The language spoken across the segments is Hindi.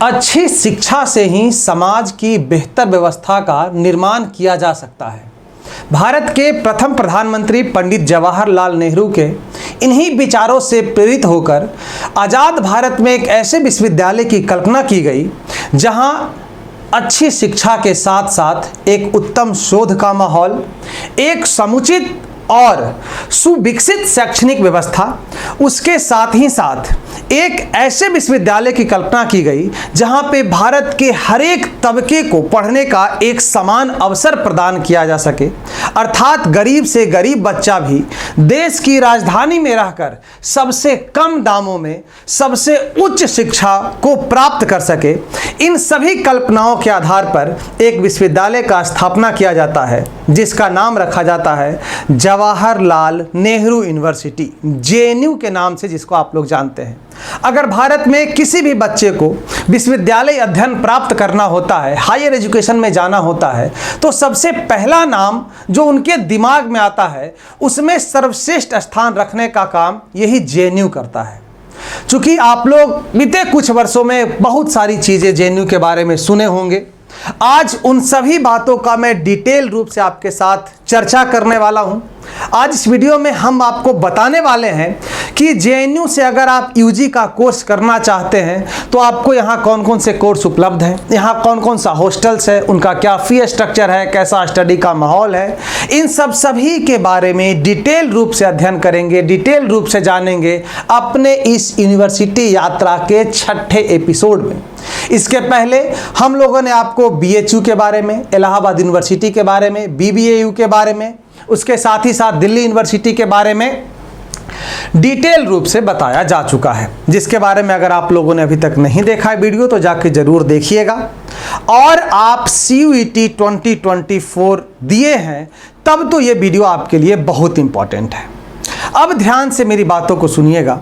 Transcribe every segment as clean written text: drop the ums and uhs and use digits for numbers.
अच्छी शिक्षा से ही समाज की बेहतर व्यवस्था का निर्माण किया जा सकता है। भारत के प्रथम प्रधानमंत्री पंडित जवाहरलाल नेहरू के इन्हीं विचारों से प्रेरित होकर आज़ाद भारत में एक ऐसे विश्वविद्यालय की कल्पना की गई जहां अच्छी शिक्षा के साथ साथ एक उत्तम शोध का माहौल, एक समुचित और सुविकसित शैक्षणिक व्यवस्था, उसके साथ ही साथ एक ऐसे विश्वविद्यालय की कल्पना की गई जहां पे भारत के हर एक तबके को पढ़ने का एक समान अवसर प्रदान किया जा सके, अर्थात गरीब से गरीब बच्चा भी देश की राजधानी में रहकर सबसे कम दामों में सबसे उच्च शिक्षा को प्राप्त कर सके। इन सभी कल्पनाओं के आधार पर एक विश्वविद्यालय का स्थापना किया जाता है जिसका नाम रखा जाता है जवाहरलाल नेहरू यूनिवर्सिटी, जेएनयू के नाम से जिसको आप लोग जानते हैं। अगर भारत में किसी भी बच्चे को विश्वविद्यालय अध्ययन प्राप्त करना होता है, हायर एजुकेशन में जाना होता है, तो सबसे पहला नाम जो उनके दिमाग में आता है उसमें सर्वश्रेष्ठ स्थान रखने का काम यही जेएनयू करता है। चूंकि आप लोग बीते कुछ वर्षों में बहुत सारी चीज़ें जेएनयू के बारे में सुने होंगे, आज उन सभी बातों का मैं डिटेल रूप से आपके साथ चर्चा करने वाला हूं। आज इस वीडियो में हम आपको बताने वाले हैं कि जेएनयू से अगर आप यूजी का कोर्स करना चाहते हैं तो आपको यहाँ कौन कौन से कोर्स उपलब्ध हैं, यहाँ कौन कौन सा हॉस्टल्स है, उनका क्या फी स्ट्रक्चर है, कैसा स्टडी का माहौल है, इन सभी के बारे में डिटेल रूप से अध्ययन करेंगे, डिटेल रूप से जानेंगे अपने इस यूनिवर्सिटी यात्रा के 6ठे एपिसोड में। इसके पहले हम लोगों ने आपको बीएचयू के बारे में, इलाहाबाद यूनिवर्सिटी के बारे में, बीबीएयू के बारे में, उसके साथ ही साथ दिल्ली यूनिवर्सिटी के बारे में डिटेल रूप से बताया जा चुका है, जिसके बारे में अगर आप लोगों ने अभी तक नहीं देखा है वीडियो तो जाके जरूर देखिएगा। और आप CUET 2024 दिए हैं तब तो ये वीडियो आपके लिए बहुत इंपॉर्टेंट है। अब ध्यान से मेरी बातों को सुनिएगा,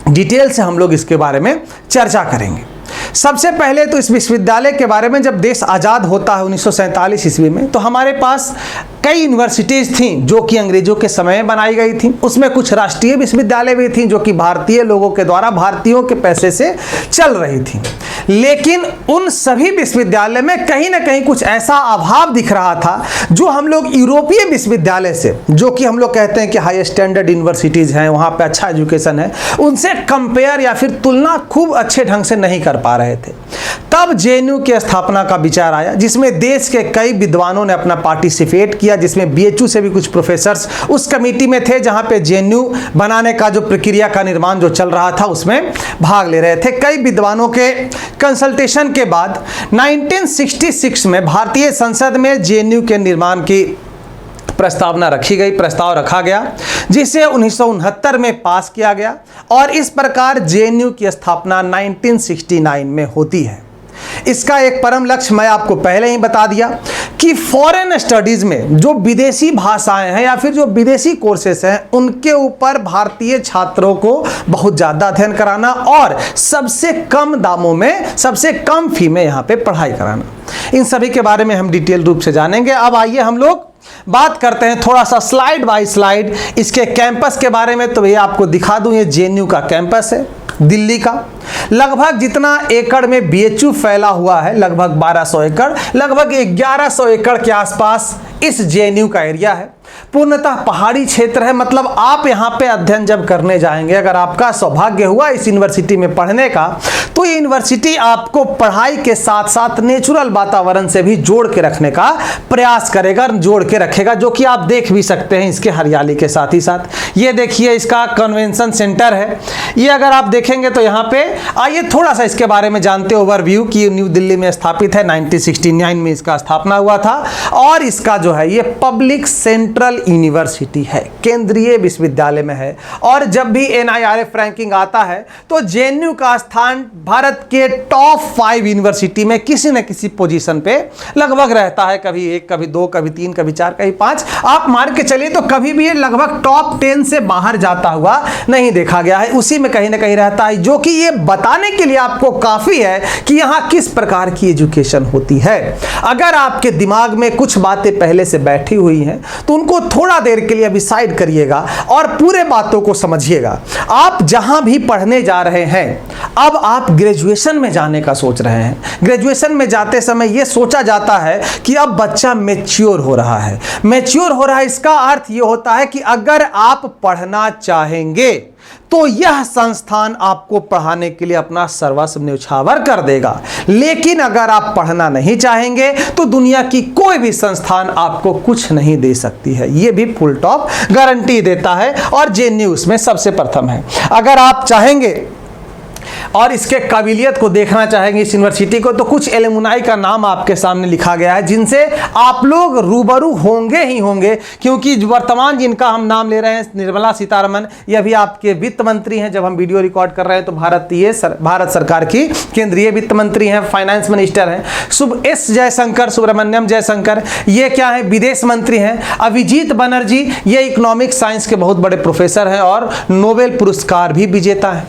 डिटेल से हम लोग इसके बारे में चर्चा करेंगे। सबसे पहले तो इस विश्वविद्यालय के बारे में, जब देश आज़ाद होता है 1947 ईस्वी में, तो हमारे पास कई यूनिवर्सिटीज़ थीं जो कि अंग्रेज़ों के समय में बनाई गई थीं। उसमें कुछ राष्ट्रीय विश्वविद्यालय भी थीं जो कि भारतीय लोगों के द्वारा भारतीयों के पैसे से चल रही थीं। लेकिन उन सभी विश्वविद्यालय में कहीं ना कहीं कुछ ऐसा अभाव दिख रहा था जो हम लोग यूरोपीय विश्वविद्यालय से, जो कि हम लोग कहते हैं कि हाई स्टैंडर्ड यूनिवर्सिटीज़ हैं, वहाँ पर अच्छा एजुकेशन है, उनसे कंपेयर या फिर तुलना खूब अच्छे ढंग से नहीं कर पा रहे थे। तब जेएनयू की स्थापना का विचार आया, जिसमें देश के कई विद्वानों ने अपना पार्टिसिपेट किया, जिसमें बीएचयू से भी कुछ प्रोफेसर्स उस कमेटी में थे जहां पे जेएनयू बनाने का जो प्रक्रिया का निर्माण जो चल रहा था उसमें भाग ले रहे थे। कई विद्वानों के कंसल्टेशन के बाद 1966 में भारतीय संसद में जेएनयू के निर्माण की प्रस्ताव रखा गया, जिसे 1969 में पास किया गया और इस प्रकार जेएनयू की स्थापना 1969 में होती है। इसका एक परम लक्ष्य मैं आपको पहले ही बता दिया कि फॉरेन स्टडीज में जो विदेशी भाषाएं हैं या फिर जो विदेशी कोर्सेस हैं उनके ऊपर भारतीय छात्रों को बहुत ज़्यादा अध्ययन कराना और सबसे कम दामों में, सबसे कम फी में यहाँ पे पढ़ाई कराना। इन सभी के बारे में हम डिटेल रूप से जानेंगे। अब आइए हम लोग बात करते हैं थोड़ा सा स्लाइड बाय स्लाइड इसके कैंपस के बारे में। तो ये आपको दिखा दूं, ये जेएनयू का कैंपस है दिल्ली का। लगभग जितना एकड़ में बीएचयू फैला हुआ है, लगभग 1200 एकड़, लगभग 1100 एकड़ के आसपास इस जेएनयू का एरिया है। पूर्णतः पहाड़ी क्षेत्र है, मतलब आप यहाँ पे अध्ययन जब करने जाएंगे, अगर आपका सौभाग्य हुआ इस यूनिवर्सिटी में पढ़ने का, तो ये यूनिवर्सिटी आपको पढ़ाई के साथ साथ नेचुरल वातावरण से भी जोड़ के रखने का प्रयास करेगा, जोड़ के रखेगा, जो कि आप देख भी सकते हैं इसके हरियाली के साथ ही साथ। ये देखिए इसका कन्वेंशन सेंटर है, ये अगर आप देखेंगे तो यहाँ पे आइए थोड़ा सा इसके बारे में जानते ओवरव्यू कि न्यू दिल्ली में स्थापित है, 1969 में इसका स्थापना हुआ था और इसका जो है ये पब्लिक सेंट्रल यूनिवर्सिटी है, केंद्रीय विश्वविद्यालय में है। और जब भी NIRF रैंकिंग आता है तो जेएनयू का स्थान भारत के टॉप 5 यूनिवर्सिटी में किसी न किसी पोजीशन पे लगभग रहता है, कभी 1, कभी 2, कभी 3, कभी 4, कभी 5, आप मान के चलिए तो कभी भी ये लगभग टॉप 10 से बाहर जाता हुआ नहीं देखा गया है, उसी में कहीं ना कहीं रहता है, जो कि ये बताने के लिए आपको काफी है कि यहाँ किस प्रकार की एजुकेशन होती है। अगर आपके दिमाग में कुछ बातें पहले से बैठी हुई हैं तो उनको को थोड़ा देर के लिए अभी साइड करिएगा और पूरे बातों को समझिएगा। आप जहां भी पढ़ने जा रहे हैं, अब आप ग्रेजुएशन में जाने का सोच रहे हैं। ग्रेजुएशन में जाते समय यह सोचा जाता है कि अब बच्चा मैच्योर हो रहा है। मैच्योर हो रहा है, इसका अर्थ यह होता है कि अगर आप पढ़ना चाहेंगे तो यह संस्थान आपको पढ़ाने के लिए अपना सर्वस्व न्यौछावर कर देगा। लेकिन अगर आप पढ़ना नहीं चाहेंगे तो दुनिया की कोई भी संस्थान आपको कुछ नहीं दे सकती है। यह भी फुल टॉप गारंटी देता है और जेएनयू उसमें सबसे प्रथम है। अगर आप चाहेंगे और इसके काबिलियत को देखना चाहेंगे इस यूनिवर्सिटी को, तो कुछ एलुमनाई का नाम आपके सामने लिखा गया है जिनसे आप लोग रूबरू होंगे ही होंगे, क्योंकि वर्तमान जिनका हम नाम ले रहे हैं निर्मला सीतारमण, यह भी आपके वित्त मंत्री हैं। जब हम वीडियो रिकॉर्ड कर रहे हैं तो भारत सरकार की केंद्रीय वित्त मंत्री हैं, फाइनेंस मिनिस्टर हैं। सुब्रमण्यम जयशंकर ये क्या है, विदेश मंत्री हैं। अभिजीत बनर्जी ये इकोनॉमिक साइंस के बहुत बड़े प्रोफेसर हैं और नोबेल पुरस्कार भी विजेता हैं।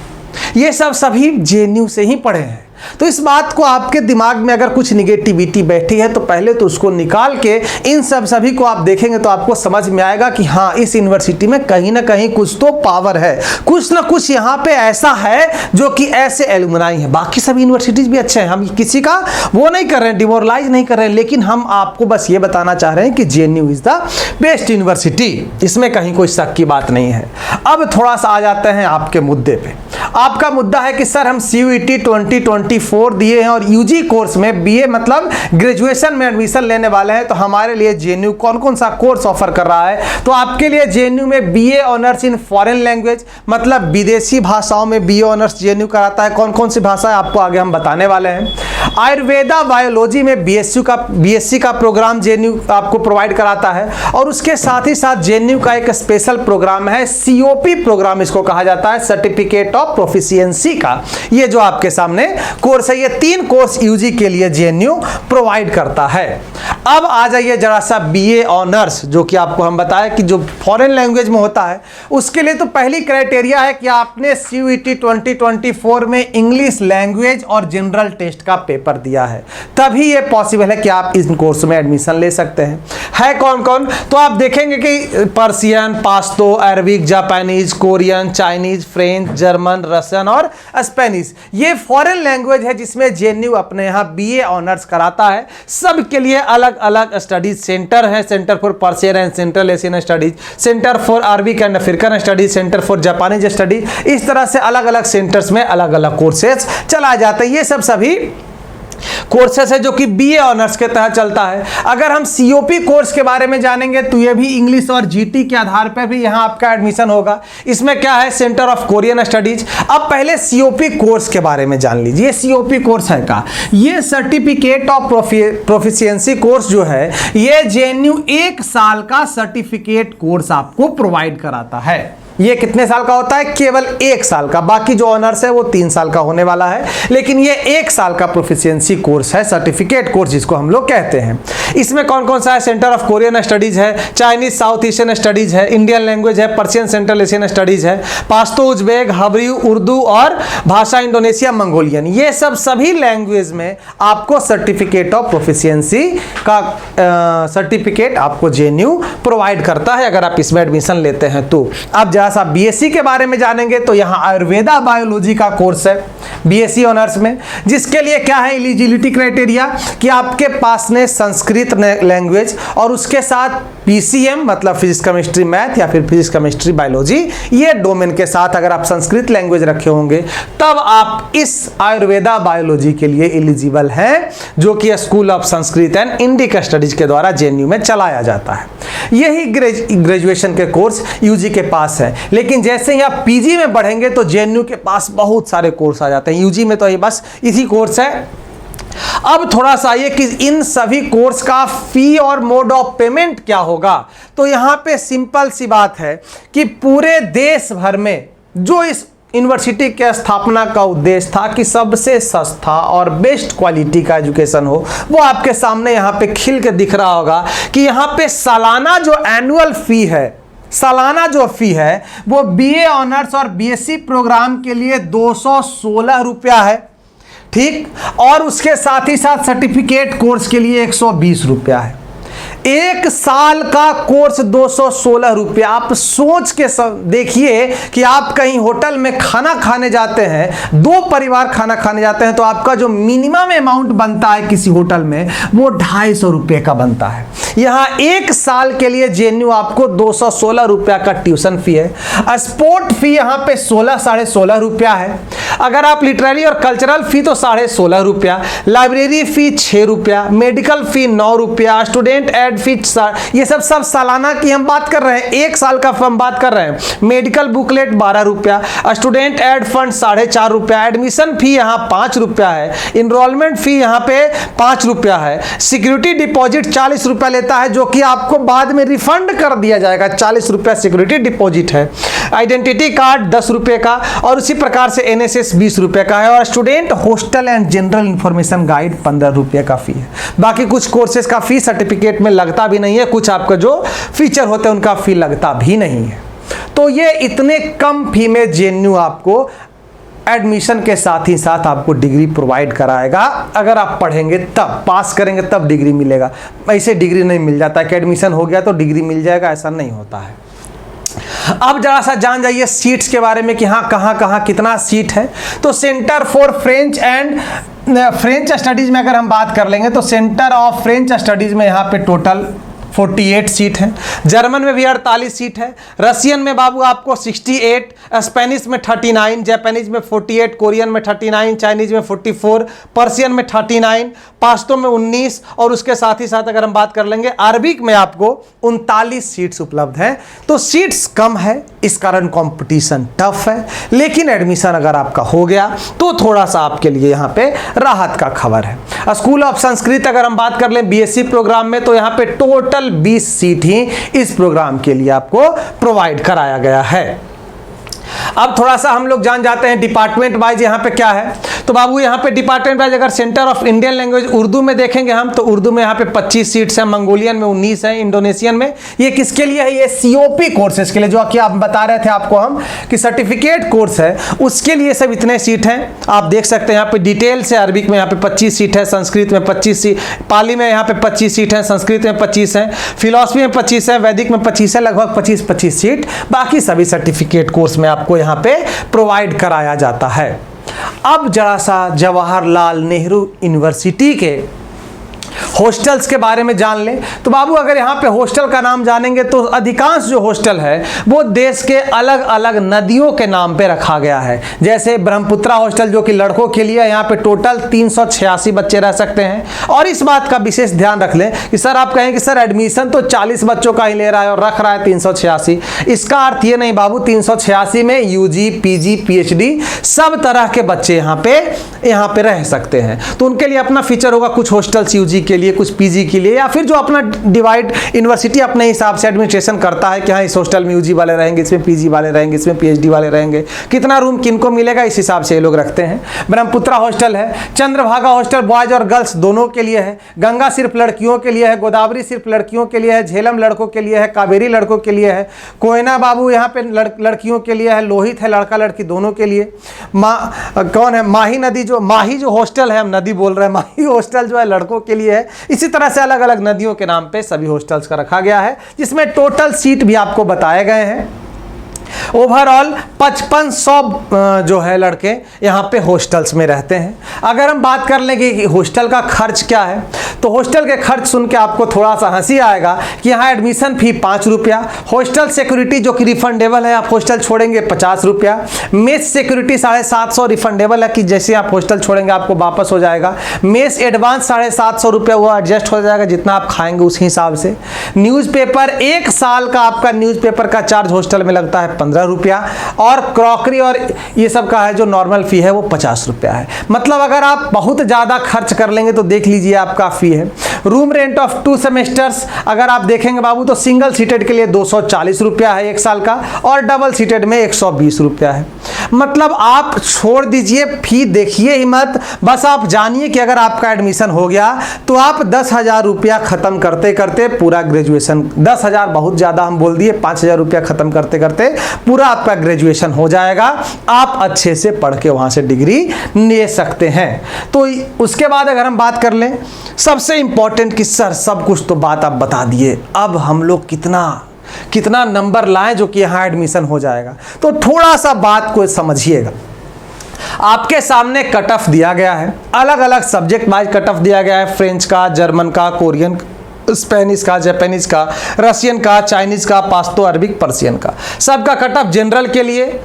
ये सब सभी जेएनयू से ही पढ़े हैं। तो इस बात को आपके दिमाग में अगर कुछ निगेटिविटी बैठी है तो पहले तो उसको निकाल के इन सभी को आप देखेंगे तो आपको समझ में आएगा कि हाँ, इस यूनिवर्सिटी में कहीं ना कहीं कुछ तो पावर है, कुछ ना कुछ यहाँ पे ऐसा है जो कि ऐसे एलुमनाई है। बाकी सब यूनिवर्सिटीज भी अच्छे हैं, हम किसी का वो नहीं कर रहे हैं, डिमोरलाइज नहीं कर रहे हैं, लेकिन हम आपको बस ये बताना चाह रहे हैं कि JNU is the best university, इसमें कहीं कोई शक की बात नहीं है। अब थोड़ा सा आ जाते हैं आपके मुद्दे पे। आपका मुद्दा है कि सर हम CUET 2024 दिए हैं और यूजी कोर्स में बीए मतलब ग्रेजुएशन में एडमिशन लेने वाले हैं, तो हमारे लिए जेएनयू कौन कौन सा कोर्स ऑफर कर रहा है। तो आपके लिए जेएनयू में BA honours in foreign language मतलब विदेशी भाषाओं में बीए ऑनर्स जेएनयू कराता है। कौन कौन सी भाषा है आपको आगे हम बताने वाले हैं। आयुर्वेदा बायोलॉजी में बीएससी का प्रोग्राम जेएनयू आपको प्रोवाइड कराता है और उसके साथ ही साथ जेएनयू का एक स्पेशल प्रोग्राम है, COP प्रोग्राम इसको कहा जाता है, सर्टिफिकेट ऑफ प्रोफिशिएंसी का। ये जो आपके सामने कोर्स है, ये 3 कोर्स यूजी के लिए जेएनयू प्रोवाइड करता है। अब आ जाइए जरा सा बीए ऑनर्स, जो कि आपको हम बताया कि जो फॉरेन लैंग्वेज में होता है उसके लिए तो पहली क्राइटेरिया है कि आपने CUET 2024 में इंग्लिश लैंग्वेज और जनरल टेस्ट का पेपर दिया है, तभी ये पॉसिबल है कि आप इस कोर्स में एडमिशन ले सकते हैं। है कौन कौन, तो आप देखेंगे कि Persian, Pashto, Arabic, Japanese, Korean, Chinese, French, German, Russian और स्पेनिश, ये फॉरेन लैंग्वेज है जिसमें जेएनयू अपने यहाँ बीए ऑनर्स कराता है। सब के लिए अलग अलग स्टडीज सेंटर है, centre for Persian and central Asian studies, centre for Arabic and African studies, centre for Japanese studies, इस तरह से अलग अलग सेंटर्स में अलग अलग कोर्सेज चलाए जाते हैं। ये सब सभी कोर्सेस है जो कि बीए ऑनर्स के तहत चलता है। अगर हम COP कोर्स के बारे में जानेंगे तो ये भी इंग्लिश और GT के आधार पर भी यहाँ आपका एडमिशन होगा। इसमें क्या है, सेंटर ऑफ कोरियन स्टडीज। अब पहले COP कोर्स के बारे में जान लीजिए। COP कोर्स है का, ये सर्टिफिकेट ऑफ प्रोफिशिएंसी कोर्स जो है, ये जेएनयू 1 साल का सर्टिफिकेट कोर्स आपको प्रोवाइड कराता है। ये कितने साल का होता है, केवल 1 साल का। बाकी जो ऑनर्स है वो 3 साल का होने वाला है, लेकिन ये 1 साल का प्रोफिशिएंसी कोर्स है, सर्टिफिकेट कोर्स जिसको हम लोग कहते हैं। इसमें कौन कौन सा है, सेंटर ऑफ कोरियन स्टडीज है, चाइनीज साउथ एशियन स्टडीज है, इंडियन लैंग्वेज है, पर्शियन सेंट्रल एशियन स्टडीज है, पाश्तो, उज्बेक, हब्रू, उर्दू और भाषा इंडोनेशिया, मंगोलियन, ये सब सभी लैंग्वेज में आपको सर्टिफिकेट ऑफ प्रोफिशिएंसी का सर्टिफिकेट आपको जेएनयू प्रोवाइड करता है अगर आप इसमें एडमिशन लेते हैं तो। अब सा बीएससी के बारे में जानेंगे तो यहां आयुर्वेदा बायोलॉजी का कोर्स है बीएससी ऑनर्स में, जिसके लिए क्या है एलिजिबिलिटी क्राइटेरिया कि आपके पास ने संस्कृत लैंग्वेज और उसके साथ PCM मतलब फिजिक्स केमिस्ट्री मैथ या फिर फिजिक्स केमिस्ट्री बायोलॉजी, ये डोमेन के साथ अगर आप संस्कृत लैंग्वेज रखे होंगे तब आप इस आयुर्वेदा बायोलॉजी के लिए एलिजिबल हैं, जो कि school of Sanskrit and Indic studies के द्वारा जेएनयू में चलाया जाता है। यही ग्रेजुएशन के कोर्स यूजी के पास है, लेकिन जैसे ही आप पीजी में बढ़ेंगे तो जेएनयू के पास बहुत सारे कोर्स आ जाते हैं। यूजी में तो ये बस इसी कोर्स है। अब थोड़ा सा ये कि इन सभी कोर्स का फी और मोड ऑफ पेमेंट क्या होगा, तो यहां पे सिंपल सी बात है कि पूरे देश भर में जो इस यूनिवर्सिटी के स्थापना का उद्देश्य था कि सबसे सस्ता और बेस्ट क्वालिटी का एजुकेशन हो, वो आपके सामने यहाँ पे खिल के दिख रहा होगा कि यहाँ पे सालाना जो एनुअल फी है, सालाना जो फी है वो बीए ऑनर्स और बीएससी प्रोग्राम के लिए 216 रुपया है, ठीक, और उसके साथ ही साथ सर्टिफिकेट कोर्स के लिए 120 रुपया है। 1 साल का कोर्स 216 रुपया। आप सोच के देखिए कि आप कहीं होटल में खाना खाने जाते हैं, 2 परिवार खाना खाने जाते हैं, तो आपका जो मिनिमम अमाउंट बनता है किसी होटल में वो 250 रुपये का बनता है। यहाँ 1 साल के लिए जेएनयू आपको 216 रुपया का ट्यूशन फी है। स्पोर्ट फी यहाँ पे 16.5 रुपया है। अगर आप लिटरेरी और कल्चरल फी तो 16.5 रुपया, लाइब्रेरी फी 6 रुपया, मेडिकल फी 9 रुपया, स्टूडेंट एड फी, ये सब सालाना की हम बात कर रहे हैं, 1 साल का हम बात कर रहे हैं। मेडिकल बुकलेट 12 रुपया, स्टूडेंट एड फंड 4.5 रुपया, एडमिशन फी यहाँ 5 रुपया है, इनरोलमेंट फी यहाँ पे 5 रुपया है, सिक्योरिटी डिपॉजिट 40 रुपया लेता है जो कि आपको बाद में रिफंड कर दिया जाएगा, 40 रुपया सिक्योरिटी डिपॉजिट है, आइडेंटिटी कार्ड 10 रुपये का, और उसी प्रकार से एनएसएस 20 रुपये का है, और student hostel and general information guide 15 रुपये का फी है। बाकी कुछ कोर्सेज का फी सर्टिफिकेट में लगता भी नहीं है, कुछ आपका जो फीचर होते हैं उनका फी लगता भी नहीं है। तो ये इतने कम फी में जेएनयू आपको एडमिशन के साथ ही साथ आपको डिग्री प्रोवाइड कराएगा। अगर आप पढ़ेंगे तब, पास करेंगे तब डिग्री मिलेगा। ऐसे डिग्री नहीं मिल जाता है कि एडमिशन हो गया तो डिग्री मिल जाएगा, ऐसा नहीं होता है। अब जरा सा जान जाइए सीट्स के बारे में कि हाँ कहाँ कितना सीट है। तो सेंटर फॉर फ्रेंच स्टडीज में अगर हम बात कर लेंगे तो सेंटर ऑफ फ्रेंच स्टडीज में यहाँ पे टोटल 48 सीट है। जर्मन में भी 48 सीट है। रशियन में बाबू आपको 68, स्पेनिश में 39, जापानीज में 48, कोरियन में 39, चाइनीज में 44, पर्शियन में 39, पाश्तो में 19, और उसके साथ ही साथ अगर हम बात कर लेंगे अरबिक में आपको 39 सीट्स उपलब्ध हैं। तो सीट्स कम है, इस कारण कंपटीशन टफ है, लेकिन एडमिशन अगर आपका हो गया तो थोड़ा सा आपके लिए यहाँ पे राहत का खबर है। स्कूल ऑफ संस्कृत अगर हम बात कर लें बीएससी प्रोग्राम में तो यहाँ पे टोटल 20 सीट ही इस प्रोग्राम के लिए आपको प्रोवाइड कराया गया है। अब थोड़ा सा हम लोग जान जाते हैं डिपार्टमेंट वाइज यहाँ पे क्या है। तो बाबू यहाँ पे डिपार्टमेंट वाइज अगर centre of Indian language Urdu में देखेंगे हम तो उर्दू में यहाँ पे 25 सीट्स हैं, मंगोलियन में 19 है, इंडोनेशियन में। ये किसके लिए है? ये सीओपी कोर्सेज के लिए, जो कि आप बता रहे थे आपको हम कि सर्टिफिकेट कोर्स है उसके लिए सब इतने सीट हैं। आप देख सकते हैं यहाँ पे डिटेल से अरबिक में यहाँ पे 25 सीट है, संस्कृत में 25 सीट, पाली में यहाँ पे 25 सीट है, संस्कृत में 25 है, फिलॉसफी में 25 है, वैदिक में 25 है, लगभग 25 सीट। बाकी सभी सर्टिफिकेट कोर्स में आपको यहाँ पे प्रोवाइड कराया जाता है। अब जरा सा जवाहरलाल नेहरू यूनिवर्सिटी के हॉस्टल्स के बारे में जान लें। तो बाबू अगर यहाँ पे हॉस्टल का नाम जानेंगे तो अधिकांश जो हॉस्टल है वो देश के अलग अलग नदियों के नाम पे रखा गया है। जैसे ब्रह्मपुत्रा हॉस्टल जो कि लड़कों के लिए, यहाँ पे टोटल 386 बच्चे रह सकते हैं। और इस बात का विशेष ध्यान रख लें कि सर आप कहें कि सर एडमिशन तो 40 बच्चों का ही ले रहा है और रख रहा है 386। इसका अर्थ ये नहीं बाबू, 386 में यूजी, पीजी, पीएचडी सब तरह के बच्चे यहाँ पे रह सकते हैं। तो उनके लिए अपना फीचर होगा, कुछ हॉस्टल्स यूजी के लिए, कुछ पीजी के लिए, या फिर जो अपना डिवाइड यूनिवर्सिटी अपने हिसाब से एडमिनिस्ट्रेशन करता है कि हाँ इस हॉस्टल में यूजी वाले रहेंगे, इसमें पीजी वाले रहेंगे, इसमें पीएचडी वाले रहेंगे, कितना रूम किनको मिलेगा इस हिसाब से ये लोग रखते हैं। ब्रह्मपुत्रा हॉस्टल है, चंद्रभागा हॉस्टल बॉयज और गर्ल्स दोनों के लिए है, गंगा सिर्फ लड़कियों के लिए है, गोदावरी सिर्फ लड़कियों के लिए है, झेलम लड़कों के लिए है, कावेरी लड़कों के लिए है, कोयना बाबू यहाँ पे लड़कियों के लिए है, लोहित है लड़का लड़की दोनों के लिए। कौन है माही नदी, जो माही जो हॉस्टल है, हम नदी बोल रहे हैं, माही हॉस्टल जो है लड़कों के लिए है। इसी तरह से अलग अलग नदियों के नाम पे सभी हॉस्टल्स का रखा गया है, जिसमें टोटल सीट भी आपको बताए गए हैं। ओवरऑल 5500 जो है लड़के यहाँ पे हॉस्टल्स में रहते हैं। अगर हम बात कर लेंगे कि हॉस्टल का खर्च क्या है, तो हॉस्टल के खर्च सुन के आपको थोड़ा सा हंसी आएगा कि यहाँ एडमिशन फी 5 रुपया, हॉस्टल सिक्योरिटी जो कि रिफंडेबल है, आप हॉस्टल छोड़ेंगे 50 रुपया, मेस सिक्योरिटी 750 रिफंडेबल है कि जैसे आप हॉस्टल छोड़ेंगे आपको वापस हो जाएगा, मेस एडवांस 750 रुपया वो एडजस्ट हो जाएगा जितना आप खाएंगे उस हिसाब से। न्यूज़पेपर 1 साल का आपका न्यूज़पेपर का चार्ज हॉस्टल में लगता है 15 रुपया, और क्रॉकरी और ये सब का है जो नॉर्मल फी है वो 50 रुपया है। मतलब अगर आप बहुत ज़्यादा खर्च कर लेंगे तो देख लीजिए आपका फी है। रूम रेंट ऑफ 2 सेमेस्टर्स अगर आप देखेंगे बाबू तो सिंगल सीटेड के लिए 240 रुपया है 1 साल का, और डबल सीटेड में 120 रुपया है। मतलब आप छोड़ दीजिए फी, देखिए ही मत, बस आप जानिए कि अगर आपका एडमिशन हो गया तो आप 10,000 रुपया खत्म करते करते पूरा ग्रेजुएशन, 10,000 बहुत ज़्यादा हम बोल दिए, 5,000 रुपया खत्म करते करते पूरा आपका ग्रेजुएशन हो जाएगा। आप अच्छे से पढ़ के वहाँ से डिग्री ले सकते हैं। तो उसके बाद अगर हम बात कर लें सबसे इंपॉर्टेंट इम्पोर्टेंट कि सर सब कुछ तो बात आप बता दिए, अब हम लोग कितना नंबर लाएं जो कि यहाँ एडमिशन हो जाएगा। तो थोड़ा सा बात को समझिएगा। आपके सामने कट ऑफ दिया गया है, अलग अलग सब्जेक्ट वाइज कट ऑफ दिया गया है, फ्रेंच का, जर्मन का, कोरियन, स्पेनिश का, जापानीज का, रशियन का, चाइनीज का, पाश्तो अरबिक, पर्शियन का, सबका कट ऑफ जनरल के लिए,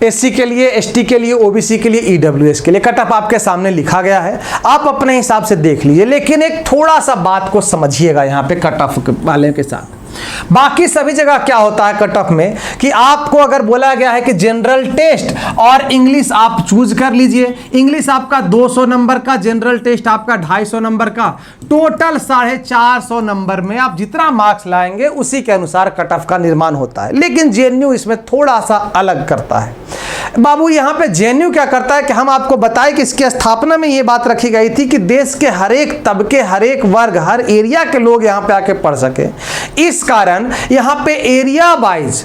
एससी के लिए, एसटी के लिए, ओबीसी के लिए, ईडब्ल्यूएस के लिए कट ऑफ आपके सामने लिखा गया है। आप अपने हिसाब से देख लीजिए, लेकिन एक थोड़ा सा बात को समझिएगा यहाँ पे कट ऑफ वाले के साथ। बाकी सभी जगह क्या होता है कट ऑफ में कि आपको अगर बोला गया है कि जनरल टेस्ट और इंग्लिश आप चूज कर लीजिए, इंग्लिश आपका 200 नंबर का, जनरल टेस्ट आपका 250 नंबर का, टोटल 450 नंबर में आप जितना मार्क्स लाएंगे उसी के अनुसार कट ऑफ का निर्माण होता है। लेकिन जेएनयू इसमें थोड़ा सा अलग करता है। बाबू यहाँ पे जेएनयू क्या करता है कि हम आपको बताएं कि इसकी स्थापना में ये बात रखी गई थी कि देश के हर एक तबके, हर एक वर्ग, हर एरिया के लोग यहाँ पे आके पढ़ सके। इस कारण यहाँ पे एरिया वाइज,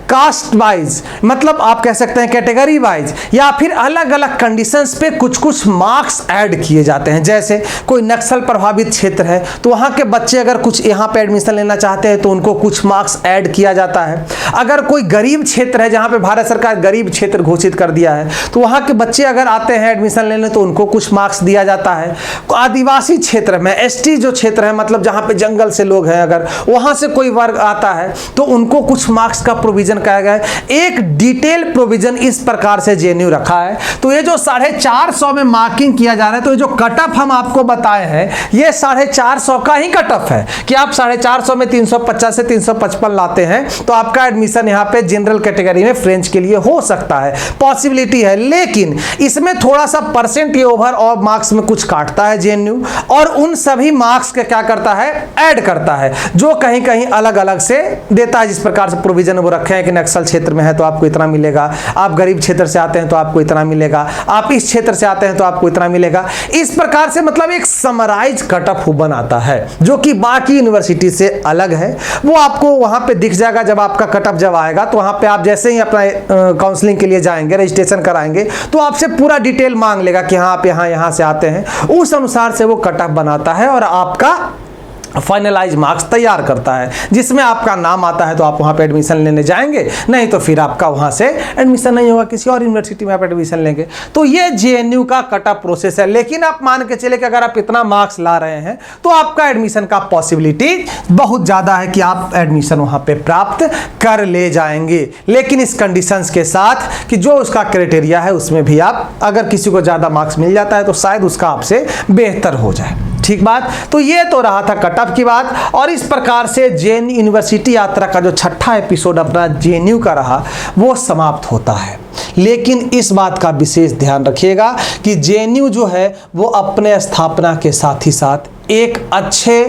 कास्ट वाइज, मतलब आप कह सकते हैं कैटेगरी वाइज, या फिर अलग अलग कंडीशंस पे कुछ कुछ मार्क्स ऐड किए जाते हैं। जैसे कोई नक्सल प्रभावित क्षेत्र है तो वहाँ के बच्चे अगर कुछ यहाँ पे एडमिशन लेना चाहते हैं तो उनको कुछ मार्क्स ऐड किया जाता है। अगर कोई गरीब क्षेत्र है जहाँ पे भारत सरकार गरीब क्षेत्र घोषित कर दिया है तो वहाँ के बच्चे अगर आते हैं एडमिशन लेने तो उनको कुछ मार्क्स दिया जाता है। आदिवासी क्षेत्र में, एसटी जो क्षेत्र है, मतलब जहाँ पे जंगल से लोग हैं, अगर वहाँ से कोई वर्ग आता है तो उनको कुछ मार्क्स का प्रोविजन कहा गया है। एक डिटेल प्रोविजन इस प्रकार से जेएनयू रखा है। तो ये जो 450 में मार्किंग किया जा रहा है, तो ये जो कट ऑफ हम आपको बताए हैं ये 450 का ही कट ऑफ है कि आप 450 में 350 से 355 लाते हैं तो आपका एडमिशन यहाँ पे जनरल कैटेगरी में फ्रेंच के लिए हो सकता है, पॉसिबिलिटी है। लेकिन इसमें थोड़ा सा परसेंट ये ओवर और मार्क्स में कुछ काटता है जेएनयू, और उन सभी मार्क्स के क्या करता है, ऐड करता है, जो कहीं कहीं अलग अलग से देता है। जिस प्रकार से प्रोविजन वो रखे हैं कि नक्सल क्षेत्र में है तो आपको इतना मिलेगा, आप गरीब क्षेत्र से आते हैं तो आपको इतना मिलेगा, आप इस क्षेत्र से आते हैं तो आपको इतना मिलेगा। इस प्रकार से मतलब एक समराइज कट ऑफ बनाता है जो कि बाकी यूनिवर्सिटी से अलग है। वो आपको वहां पे दिख जाएगा जब आपका कट ऑफ जब आएगा, तो वहां पे आप जैसे ही अपना काउंसलिंग के लिए जाएंगे, रजिस्ट्रेशन कराएंगे, तो आपसे पूरा डिटेल मांग लेगा कि हाँ आप यहाँ से आते हैं। उस अनुसार से वो कट ऑफ बनाता है और आपका फाइनलाइज मार्क्स तैयार करता है, जिसमें आपका नाम आता है तो आप वहाँ पे एडमिशन लेने जाएंगे, नहीं तो फिर आपका वहाँ से एडमिशन नहीं होगा, किसी और यूनिवर्सिटी में आप एडमिशन लेंगे। तो ये जेएनयू का कट ऑफ प्रोसेस है। लेकिन आप मान के चले कि अगर आप इतना मार्क्स ला रहे हैं तो आपका एडमिशन का पॉसिबिलिटी बहुत ज़्यादा है कि आप एडमिशन वहाँ पर प्राप्त कर ले जाएंगे। लेकिन इस कंडीशंस के साथ कि जो उसका क्राइटेरिया है उसमें भी आप, अगर किसी को ज़्यादा मार्क्स मिल जाता है तो शायद उसका आपसे बेहतर हो जाए। ठीक बात। तो ये तो रहा था कट ऑफ की बात, और इस प्रकार से जेएनयू यूनिवर्सिटी यात्रा का जो 6ठा एपिसोड अपना जेएनयू का रहा वो समाप्त होता है। लेकिन इस बात का विशेष ध्यान रखिएगा कि जेएनयू जो है वो अपने स्थापना के साथ ही साथ एक अच्छे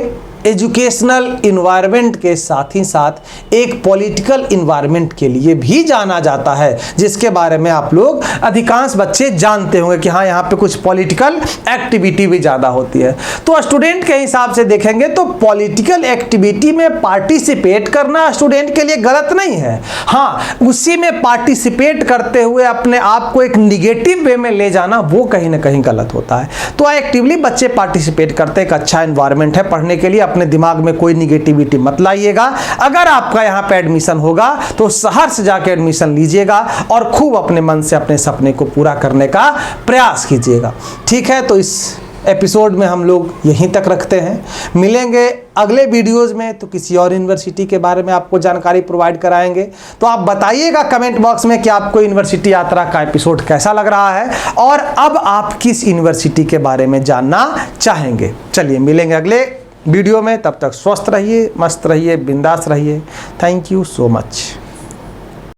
एजुकेशनल इन्वायरमेंट के साथ ही साथ एक पॉलिटिकल इन्वायरमेंट के लिए भी जाना जाता है, जिसके बारे में आप लोग अधिकांश बच्चे जानते होंगे कि हाँ यहाँ पे कुछ पॉलिटिकल एक्टिविटी भी ज़्यादा होती है। तो स्टूडेंट के हिसाब से देखेंगे तो पॉलिटिकल एक्टिविटी में पार्टिसिपेट करना स्टूडेंट के लिए गलत नहीं है। हाँ, उसी में पार्टिसिपेट करते हुए अपने आप को एक निगेटिव वे में ले जाना वो कहीं ना कहीं गलत होता है। तो एक्टिवली बच्चे पार्टिसिपेट करते हैं, एक अच्छा इन्वायरमेंट है पढ़ने के लिए, अपने दिमाग में कोई निगेटिविटी मत लाइएगा। अगर आपका यहाँ पे एडमिशन होगा तो शहर से जाके एडमिशन लीजिएगा और खूब अपने मन से अपने सपने को पूरा करने का प्रयास कीजिएगा। ठीक है, तो इस एपिसोड में हम लोग यहीं तक रखते हैं। मिलेंगे अगले वीडियोस में तो किसी और यूनिवर्सिटी के बारे में आपको जानकारी प्रोवाइड कराएंगे। तो आप बताइएगा कमेंट बॉक्स में कि आपको यूनिवर्सिटी यात्रा का एपिसोड कैसा लग रहा है और अब आप किस यूनिवर्सिटी के बारे में जानना चाहेंगे। चलिए मिलेंगे अगले वीडियो में, तब तक स्वस्थ रहिए, मस्त रहिए, बिंदास रहिए। Thank you so much.